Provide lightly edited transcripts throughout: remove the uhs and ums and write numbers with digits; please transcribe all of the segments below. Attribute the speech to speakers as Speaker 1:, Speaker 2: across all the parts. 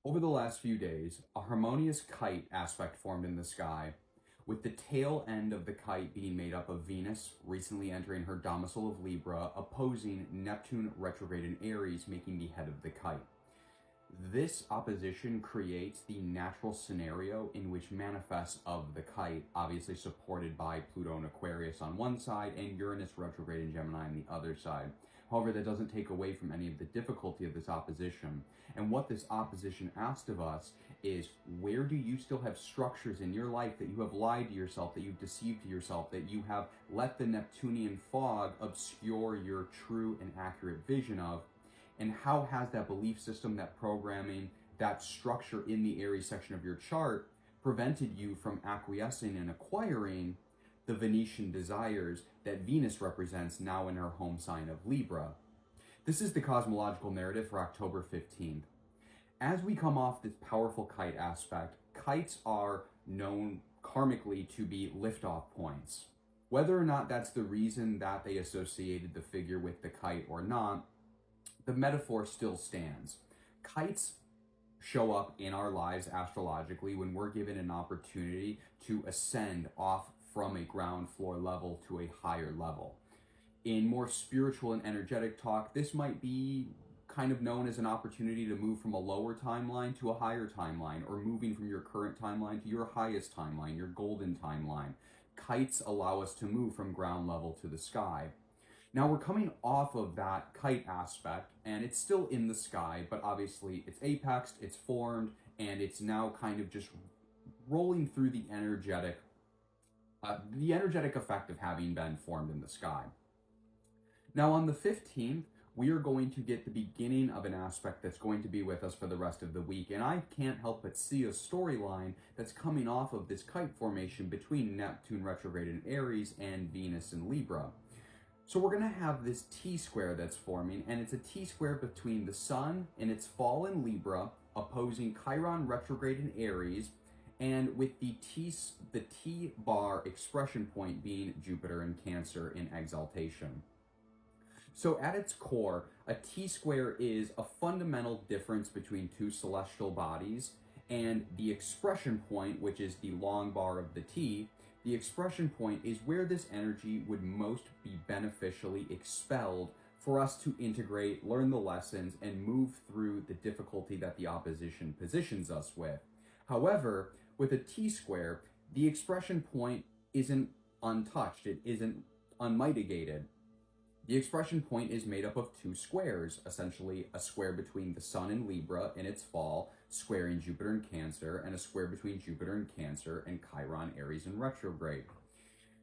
Speaker 1: Over the last few days, a harmonious kite aspect formed in the sky, with the tail end of the kite being made up of Venus recently entering her domicile of Libra, opposing Neptune retrograde in Aries, making the head of the kite. This opposition creates the natural scenario in which manifests of the kite, obviously supported by Pluto and Aquarius on one side and Uranus retrograde in Gemini on the other side. However, that doesn't take away from any of the difficulty of this opposition. And what this opposition asks of us is, where do you still have structures in your life that you have lied to yourself, that you've deceived yourself, that you have let the Neptunian fog obscure your true and accurate vision of? And how has that belief system, that programming, that structure in the Aries section of your chart prevented you from acquiescing and acquiring the Venetian desires that Venus represents now in her home sign of Libra? This is the cosmological narrative for October 15th. As we come off this powerful kite aspect, kites are known karmically to be liftoff points. Whether or not that's the reason that they associated the figure with the kite or not, the metaphor still stands. Kites show up in our lives astrologically when we're given an opportunity to ascend off from a ground floor level to a higher level. In more spiritual and energetic talk, this might be kind of known as an opportunity to move from a lower timeline to a higher timeline, or moving from your current timeline to your highest timeline, your golden timeline. Kites allow us to move from ground level to the sky. Now we're coming off of that kite aspect, and it's still in the sky, but obviously it's apexed, it's formed, and it's now kind of just rolling through the energetic effect of having been formed in the sky. Now on the 15th, we are going to get the beginning of an aspect that's going to be with us for the rest of the week, and I can't help but see a storyline that's coming off of this kite formation between Neptune retrograde in Aries and Venus in Libra. So we're going to have this T-square that's forming, and it's a T-square between the Sun in its fall in Libra, opposing Chiron retrograde in Aries, and with the T-bar expression point being Jupiter in Cancer in exaltation. So at its core, a T-square is a fundamental difference between two celestial bodies, and the expression point, which is the long bar of the T, the expression point is where this energy would most be beneficially expelled for us to integrate, learn the lessons, and move through the difficulty that the opposition positions us with. However, with a T-square, the expression point isn't untouched, it isn't unmitigated. The expression point is made up of two squares, essentially a square between the Sun in Libra in its fall, squaring Jupiter in Cancer, and a square between Jupiter in Cancer and Chiron Aries in retrograde.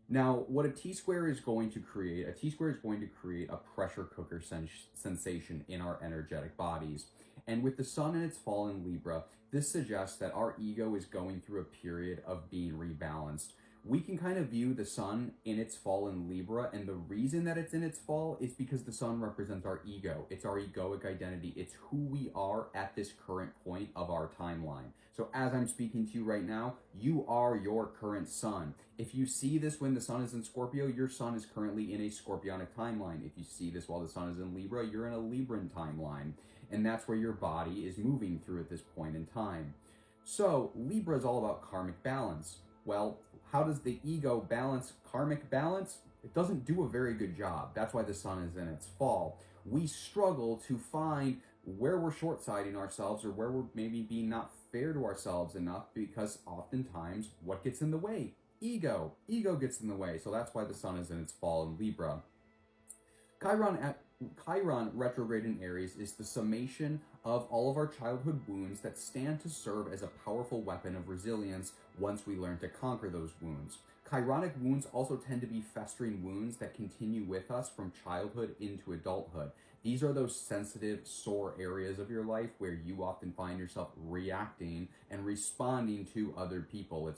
Speaker 1: Now, what a T-square is going to create, a T-square is going to create a pressure cooker sensation in our energetic bodies. And with the Sun in its fall in Libra, this suggests that our ego is going through a period of being rebalanced. We can kind of view the Sun in its fall in Libra, and the reason that it's in its fall is because the Sun represents our ego. It's our egoic identity. It's who we are at this current point of our timeline. So as I'm speaking to you right now, you are your current Sun. If you see this when the Sun is in Scorpio, your Sun is currently in a Scorpionic timeline. If you see this while the Sun is in Libra, you're in a Libran timeline. And that's where your body is moving through at this point in time. So Libra is all about karmic balance. Well, how does the ego balance karmic balance? It doesn't do a very good job. That's why the Sun is in its fall. We struggle to find where we're short-sighting ourselves, or where we're maybe being not fair to ourselves enough, because oftentimes what gets in the way? Ego. Ego gets in the way. So that's why the Sun is in its fall in Libra. Chiron retrograde in Aries is the summation of all of our childhood wounds that stand to serve as a powerful weapon of resilience once we learn to conquer those wounds. Chironic wounds also tend to be festering wounds that continue with us from childhood into adulthood. These are those sensitive, sore areas of your life where you often find yourself reacting and responding to other people.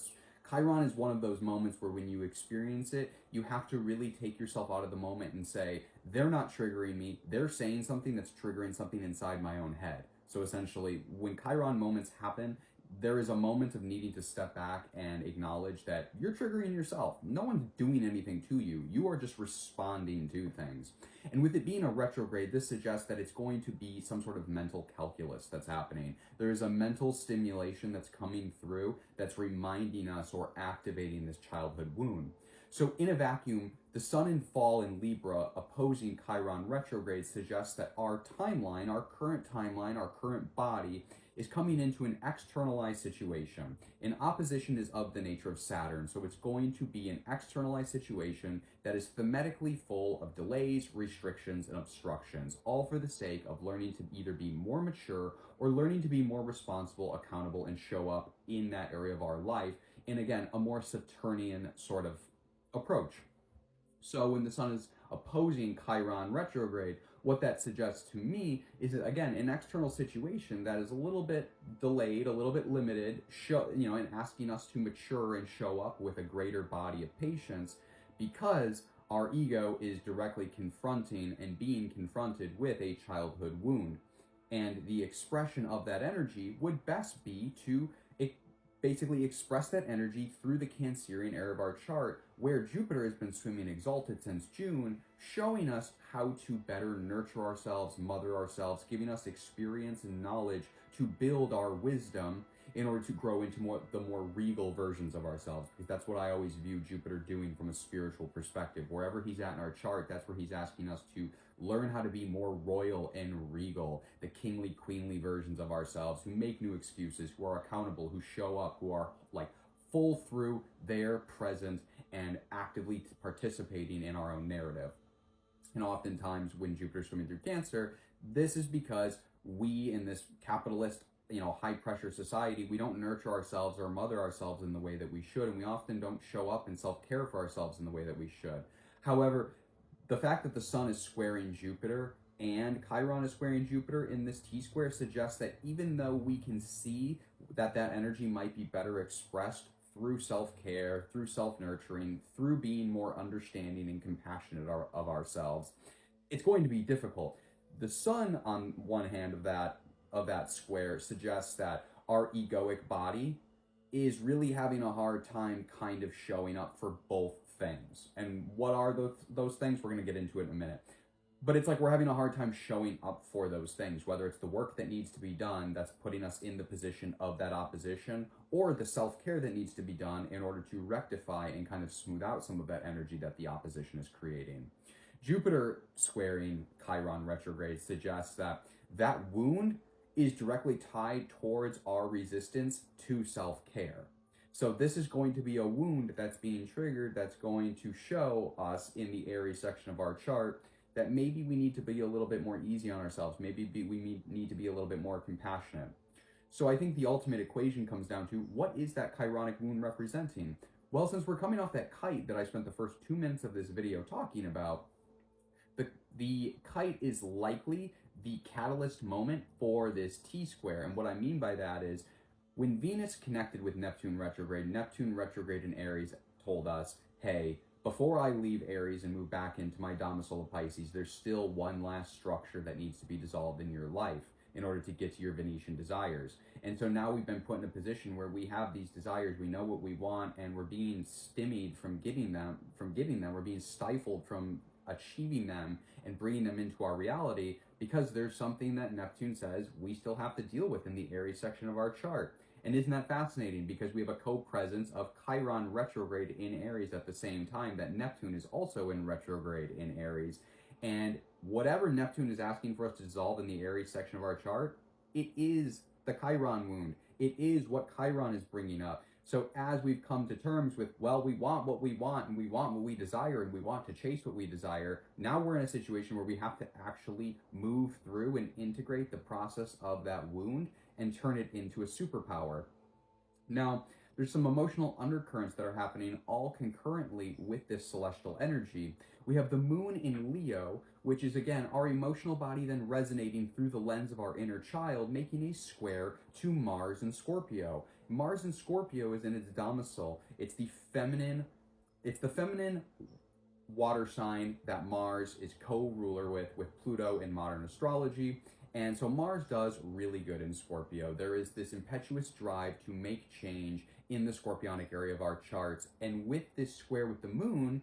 Speaker 1: Chiron is one of those moments where when you experience it, you have to really take yourself out of the moment and say, they're not triggering me, they're saying something that's triggering something inside my own head. So essentially, when Chiron moments happen, there is a moment of needing to step back and acknowledge that you're triggering yourself. No one's doing anything to you. You are just responding to things. And with it being a retrograde, this suggests that it's going to be some sort of mental calculus that's happening. There is a mental stimulation that's coming through that's reminding us or activating this childhood wound. So in a vacuum, the sun in fall in Libra opposing Chiron retrograde suggests that our timeline, our current body is coming into an externalized situation. And opposition is of the nature of Saturn, so it's going to be an externalized situation that is thematically full of delays, restrictions, and obstructions, all for the sake of learning to either be more mature or learning to be more responsible, accountable, and show up in that area of our life in, again, a more Saturnian sort of approach. So when the sun is opposing Chiron retrograde, what that suggests to me is that, again, an external situation that is a little bit delayed, a little bit limited, and asking us to mature and show up with a greater body of patience, because our ego is directly confronting and being confronted with a childhood wound. And the expression of that energy would best be to basically express that energy through the Cancerian area of our chart, where Jupiter has been swimming exalted since June, showing us how to better nurture ourselves, mother ourselves, giving us experience and knowledge to build our wisdom in order to grow into the more regal versions of ourselves. Because that's what I always view Jupiter doing from a spiritual perspective. Wherever he's at in our chart, that's where he's asking us to learn how to be more royal and regal, the kingly, queenly versions of ourselves, who make new excuses, who are accountable, who show up, who are like full through there, present, and actively participating in our own narrative. And oftentimes when Jupiter's swimming through Cancer, this is because we in this capitalist, high pressure society, we don't nurture ourselves or mother ourselves in the way that we should, and we often don't show up and self-care for ourselves in the way that we should. However, the fact that the sun is squaring Jupiter and Chiron is squaring Jupiter in this T-square suggests that even though we can see that energy might be better expressed through self-care, through self-nurturing, through being more understanding and compassionate of ourselves, it's going to be difficult. The sun, on one hand of that square, suggests that our egoic body is really having a hard time kind of showing up for both things. And what are those things? We're going to get into it in a minute. But it's like we're having a hard time showing up for those things, whether it's the work that needs to be done that's putting us in the position of that opposition, or the self-care that needs to be done in order to rectify and kind of smooth out some of that energy that the opposition is creating. Jupiter squaring Chiron retrograde suggests that wound is directly tied towards our resistance to self-care. So this is going to be a wound that's being triggered that's going to show us in the Aries section of our chart that maybe we need to be a little bit more easy on ourselves. Maybe we need to be a little bit more compassionate. So I think the ultimate equation comes down to, what is that chironic wound representing? Well, since we're coming off that kite that I spent the first 2 minutes of this video talking about, the kite is likely the catalyst moment for this T-square. And what I mean by that is, when Venus connected with Neptune retrograde in Aries told us, hey, before I leave Aries and move back into my domicile of Pisces, there's still one last structure that needs to be dissolved in your life in order to get to your Venetian desires. And so now we've been put in a position where we have these desires, we know what we want, and we're being stymied from getting them. We're being stifled from achieving them and bringing them into our reality, because there's something that Neptune says we still have to deal with in the Aries section of our chart. And isn't that fascinating? Because we have a co-presence of Chiron retrograde in Aries at the same time that Neptune is also in retrograde in Aries. And whatever Neptune is asking for us to dissolve in the Aries section of our chart, it is the Chiron wound. It is what Chiron is bringing up. So as we've come to terms with, well, we want what we want, and we want what we desire, and we want to chase what we desire, now we're in a situation where we have to actually move through and integrate the process of that wound and turn it into a superpower. Now, there's some emotional undercurrents that are happening all concurrently with this celestial energy. We have the moon in Leo, which is, again, our emotional body then resonating through the lens of our inner child, making a square to Mars and Scorpio. Mars in Scorpio is in its domicile. It's the feminine water sign that Mars is co-ruler with Pluto in modern astrology. And so Mars does really good in Scorpio. There is this impetuous drive to make change in the scorpionic area of our charts. And with this square with the moon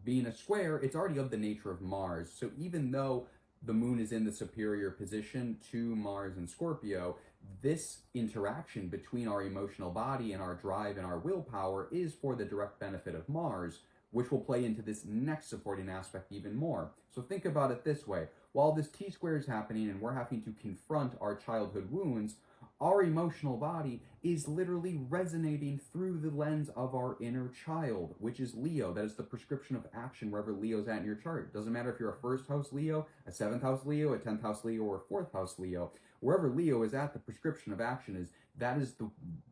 Speaker 1: being a square, it's already of the nature of Mars. So even though the moon is in the superior position to Mars and Scorpio, this interaction between our emotional body and our drive and our willpower is for the direct benefit of Mars, which will play into this next supporting aspect even more. So think about it this way. While this T-square is happening and we're having to confront our childhood wounds, our emotional body is literally resonating through the lens of our inner child, which is Leo. That is the prescription of action wherever Leo's at in your chart. Doesn't matter if you're a first house Leo, a seventh house Leo, a 10th house Leo, or a fourth house Leo. Wherever Leo is at, the prescription of action is that is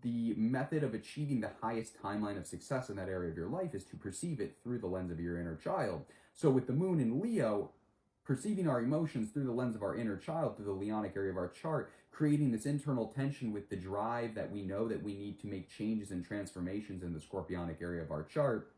Speaker 1: the method of achieving the highest timeline of success in that area of your life is to perceive it through the lens of your inner child. So with the moon in Leo, perceiving our emotions through the lens of our inner child, through the Leonic area of our chart, creating this internal tension with the drive that we know that we need to make changes and transformations in the scorpionic area of our chart.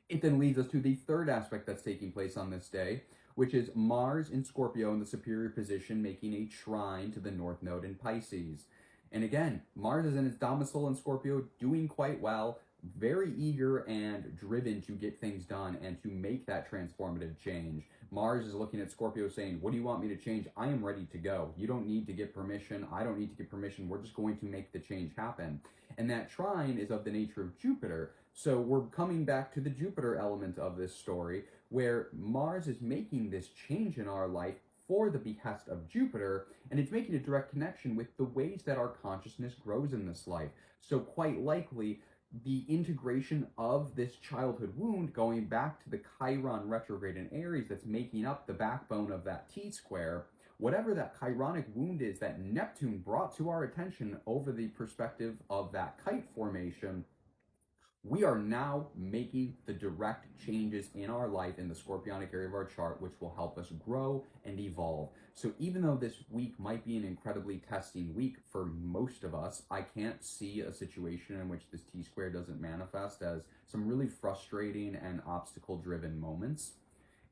Speaker 1: It then leads us to the third aspect that's taking place on this day, which is Mars in Scorpio in the superior position, making a trine to the North Node in Pisces. And again, Mars is in its domicile in Scorpio, doing quite well, very eager and driven to get things done and to make that transformative change. Mars is looking at Scorpio saying, what do you want me to change? I am ready to go. You don't need to get permission. I don't need to get permission. We're just going to make the change happen. And that trine is of the nature of Jupiter. So we're coming back to the Jupiter element of this story, where Mars is making this change in our life for the behest of Jupiter, and it's making a direct connection with the ways that our consciousness grows in this life. So quite likely, the integration of this childhood wound going back to the Chiron retrograde in Aries that's making up the backbone of that T-square, whatever that chironic wound is that Neptune brought to our attention over the perspective of that kite formation, we are now making the direct changes in our life in the scorpionic area of our chart, which will help us grow and evolve. So even though this week might be an incredibly testing week for most of us, I can't see a situation in which this T-square doesn't manifest as some really frustrating and obstacle-driven moments.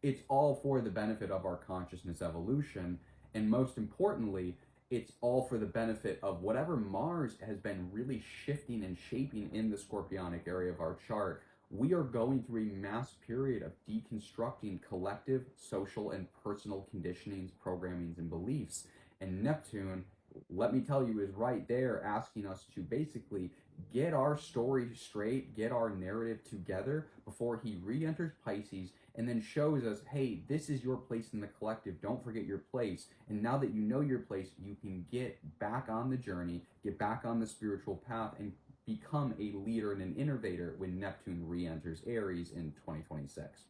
Speaker 1: It's all for the benefit of our consciousness evolution, and most importantly, it's all for the benefit of whatever Mars has been really shifting and shaping in the scorpionic area of our chart. We are going through a mass period of deconstructing collective, social, and personal conditionings, programmings, and beliefs. And Neptune, let me tell you, is right there asking us to basically get our story straight, get our narrative together before he re-enters Pisces and then shows us, hey, this is your place in the collective. Don't forget your place. And now that you know your place, you can get back on the journey, get back on the spiritual path, and become a leader and an innovator when Neptune re-enters Aries in 2026.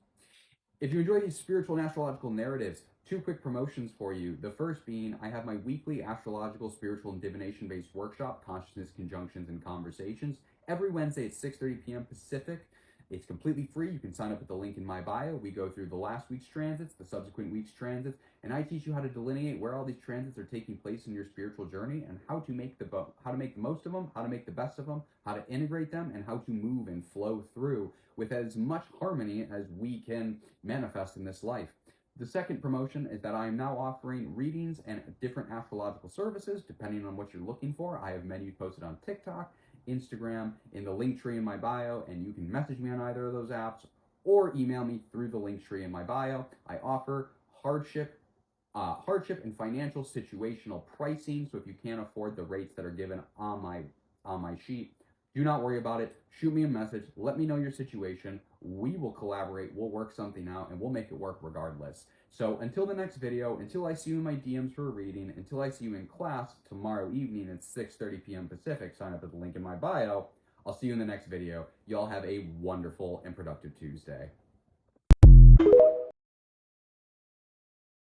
Speaker 1: If you enjoy these spiritual and astrological narratives, two quick promotions for you. The first being, I have my weekly astrological, spiritual, and divination-based workshop, Consciousness, Conjunctions, and Conversations, every Wednesday at 6:30 p.m. Pacific. It's completely free. You can sign up at the link in my bio. We go through the last week's transits, the subsequent week's transits, and I teach you how to delineate where all these transits are taking place in your spiritual journey and how to make the most of them, how to make the best of them, how to integrate them, and how to move and flow through with as much harmony as we can manifest in this life. The second promotion is that I am now offering readings and different astrological services depending on what you're looking for. I have menus posted on TikTok, Instagram, in the link tree in my bio, and you can message me on either of those apps or email me through the link tree in my bio. I offer hardship and financial situational pricing. So if you can't afford the rates that are given on my sheet, do not worry about it. Shoot me a message. Let me know your situation. We will collaborate. We'll work something out, and we'll make it work regardless. So until the next video, until I see you in my DMs for a reading, until I see you in class tomorrow evening at 6:30 p.m. Pacific, sign up at the link in my bio. I'll see you in the next video. Y'all have a wonderful and productive Tuesday.